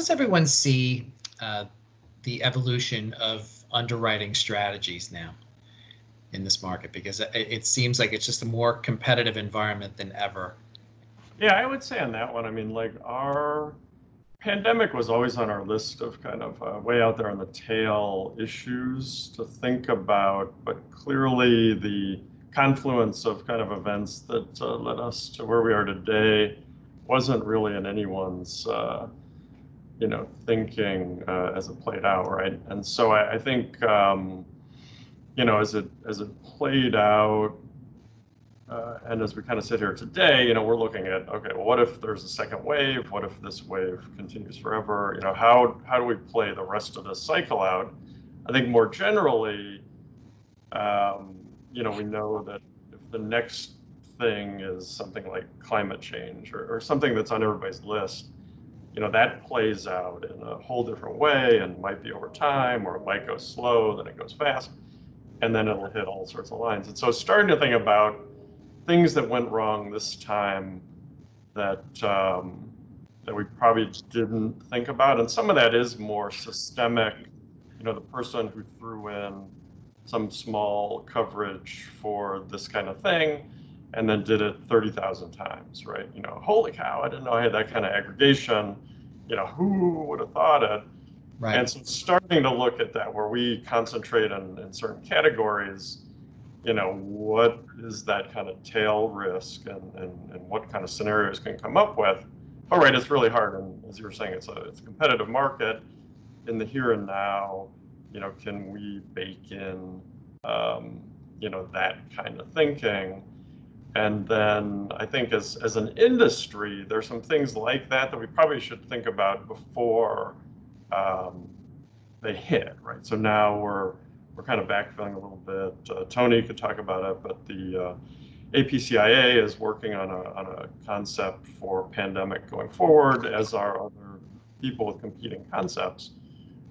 does everyone see the evolution of underwriting strategies now in this market? Because it seems like it's just a more competitive environment than ever. Yeah, I would say on that one, I mean, like our pandemic was always on our list of kind of way out there on the tail issues to think about, but clearly the confluence of kind of events that led us to where we are today wasn't really in anyone's thinking as it played out, right? And so I think as it played out, and as we kind of sit here today, we're looking at, okay, well, what if there's a second wave? What if this wave continues forever? How do we play the rest of this cycle out? I think more generally, we know that if the next thing is something like climate change or something that's on everybody's list, that plays out in a whole different way and might be over time, or it might go slow, then it goes fast, and then it'll hit all sorts of lines. And so starting to think about things that went wrong this time that we probably didn't think about. And some of that is more systemic, the person who threw in some small coverage for this kind of thing and then did it 30,000 times, right? Holy cow, I didn't know I had that kind of aggregation. Who would have thought it? Right. And so starting to look at that, where we concentrate in certain categories, what is that kind of tail risk and what kind of scenarios can come up with? All right, it's really hard. And as you were saying, it's a competitive market. In the here and now, can we bake in, that kind of thinking? And then I think as an industry, there's some things like that we probably should think about before they hit, right? So now we're kind of backfilling a little bit. Tony could talk about it, but the APCIA is working on a concept for pandemic going forward, as are other people with competing concepts.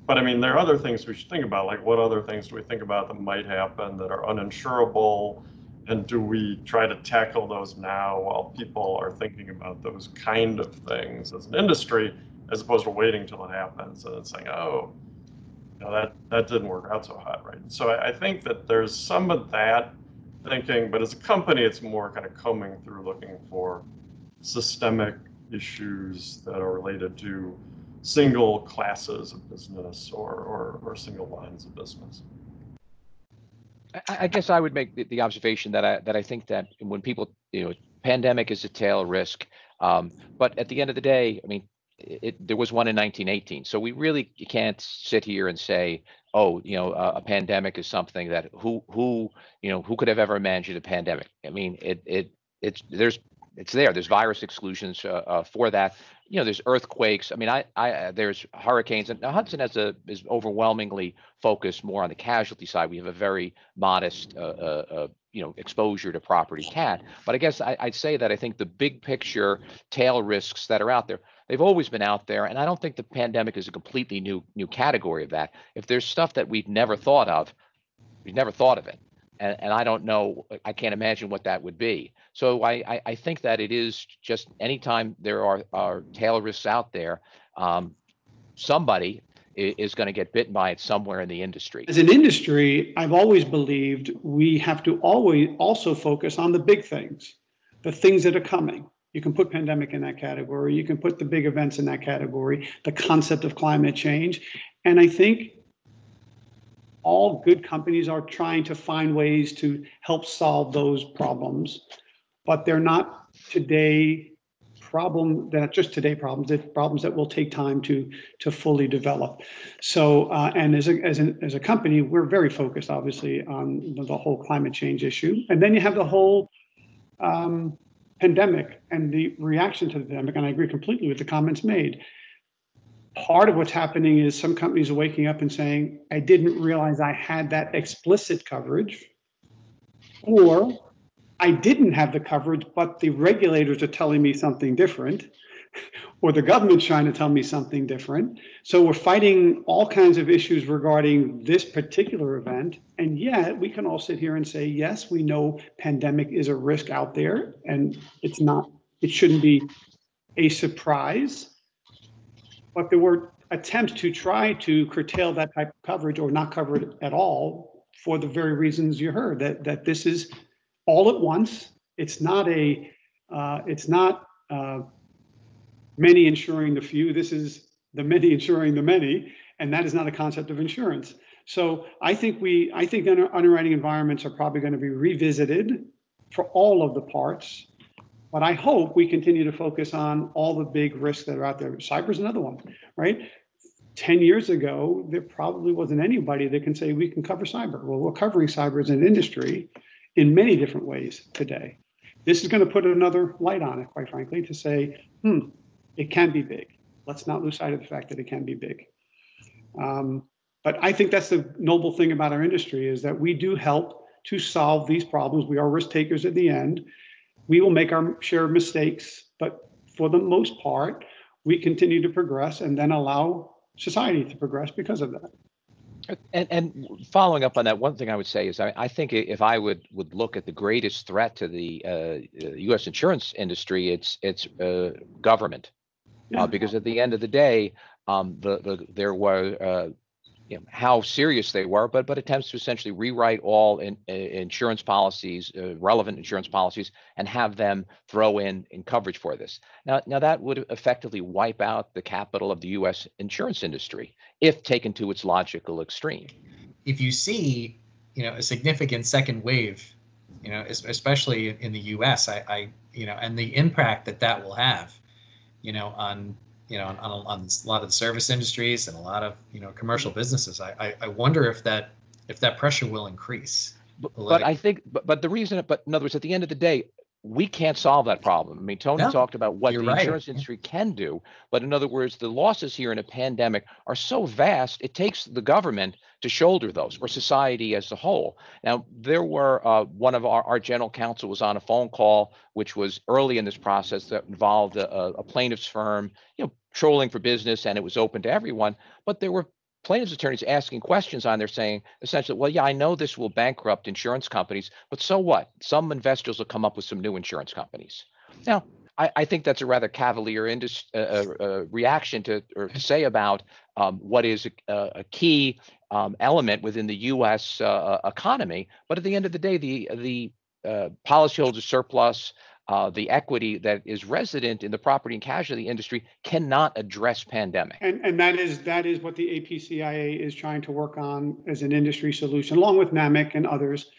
But I mean, there are other things we should think about, like what other things do we think about that might happen that are uninsurable? And do we try to tackle those now while people are thinking about those kind of things as an industry, as opposed to waiting till it happens and then saying, oh, that didn't work out so hot, right? So I think that there's some of that thinking, but as a company, it's more kind of combing through looking for systemic issues that are related to single classes of business or single lines of business. I guess I would make the observation that I think that when people, pandemic is a tail risk, but at the end of the day, I mean, there was one in 1918, so we really can't sit here and say, oh, a pandemic is something that who could have ever imagined a pandemic? I mean, it's there. There's virus exclusions for that. There's earthquakes. I mean, there's hurricanes, and Hudson is overwhelmingly focused more on the casualty side. We have a very modest, exposure to property cat. But I guess I'd say that I think the big picture tail risks that are out there, they've always been out there, and I don't think the pandemic is a completely new category of that. If there's stuff that we've never thought of it. And I don't know, I can't imagine what that would be. So I think that it is just anytime there are tail risks out there, somebody is going to get bitten by it somewhere in the industry. As an industry, I've always believed we have to always also focus on the big things, the things that are coming. You can put pandemic in that category. You can put the big events in that category, the concept of climate change. And I think all good companies are trying to find ways to help solve those problems, but they're not today problems. They're not just today problems. They're problems that will take time to fully develop. So, and as a company, we're very focused, obviously, on the whole climate change issue. And then you have the whole pandemic and the reaction to the pandemic. And I agree completely with the comments made. Part of what's happening is some companies are waking up and saying, I didn't realize I had that explicit coverage, or I didn't have the coverage, but the regulators are telling me something different, or the government's trying to tell me something different. So we're fighting all kinds of issues regarding this particular event. And yet we can all sit here and say, yes, we know pandemic is a risk out there, and it shouldn't be a surprise. But there were attempts to try to curtail that type of coverage or not cover it at all for the very reasons you heard, that this is all at once. It's not many insuring the few. This is the many insuring the many, and that is not a concept of insurance. So I think underwriting environments are probably going to be revisited for all of the parts. But I hope we continue to focus on all the big risks that are out there. Cyber is another one, right? 10 years ago, there probably wasn't anybody that can say we can cover cyber. Well, we're covering cyber as an industry in many different ways today. This is going to put another light on it, quite frankly, to say, it can be big. Let's not lose sight of the fact that it can be big. But I think that's the noble thing about our industry, is that we do help to solve these problems. We are risk takers at the end. We will make our share of mistakes, but for the most part, we continue to progress and then allow society to progress because of that. And following up on that, one thing I would say is I think if I would look at the greatest threat to the U.S. insurance industry, it's government, because at the end of the day, there were how serious they were, but attempts to essentially rewrite all insurance policies, relevant insurance policies, and have them throw in coverage for this. Now that would effectively wipe out the capital of the U.S. insurance industry if taken to its logical extreme. If you see, a significant second wave, especially in the U.S., and the impact that will have, on on a lot of the service industries and a lot of commercial businesses. I wonder if that pressure will increase. But I think, but the reason, but in other words, at the end of the day, we can't solve that problem. I mean, Tony talked about what the insurance industry can do, but in other words, the losses here in a pandemic are so vast, it takes the government to shoulder those, or society as a whole. Now, there were one of our general counsel was on a phone call, which was early in this process, that involved a plaintiff's firm, trolling for business, and it was open to everyone. But there were plaintiffs' attorneys asking questions on there saying, essentially, well, yeah, I know this will bankrupt insurance companies, but so what? Some investors will come up with some new insurance companies. Now, I think that's a rather cavalier reaction to say about what is a key element within the U.S. Economy. But at the end of the day, the policyholder surplus, the equity that is resident in the property and casualty industry cannot address pandemic. And that is what the APCIA is trying to work on as an industry solution, along with NAMIC and others,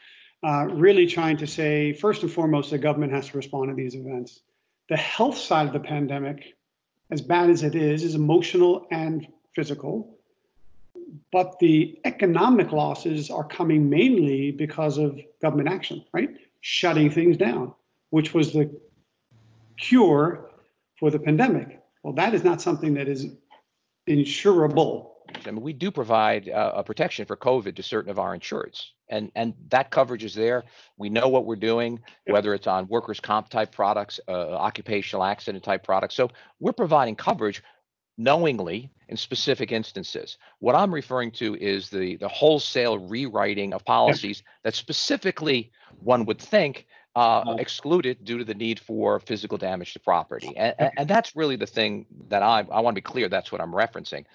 really trying to say, first and foremost, the government has to respond to these events. The health side of the pandemic, as bad as it is emotional and physical, but the economic losses are coming mainly because of government action, right? Shutting things down, which was the cure for the pandemic. Well, that is not something that is insurable. I mean, we do provide a protection for COVID to certain of our insureds, and that coverage is there. We know what we're doing, whether it's on workers' comp type products, occupational accident type products. So we're providing coverage knowingly in specific instances. What I'm referring to is the wholesale rewriting of policies that specifically, one would think, excluded due to the need for physical damage to property. And that's really the thing that I want to be clear, that's what I'm referencing.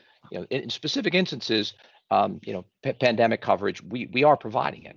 In specific instances, pandemic coverage, we are providing it.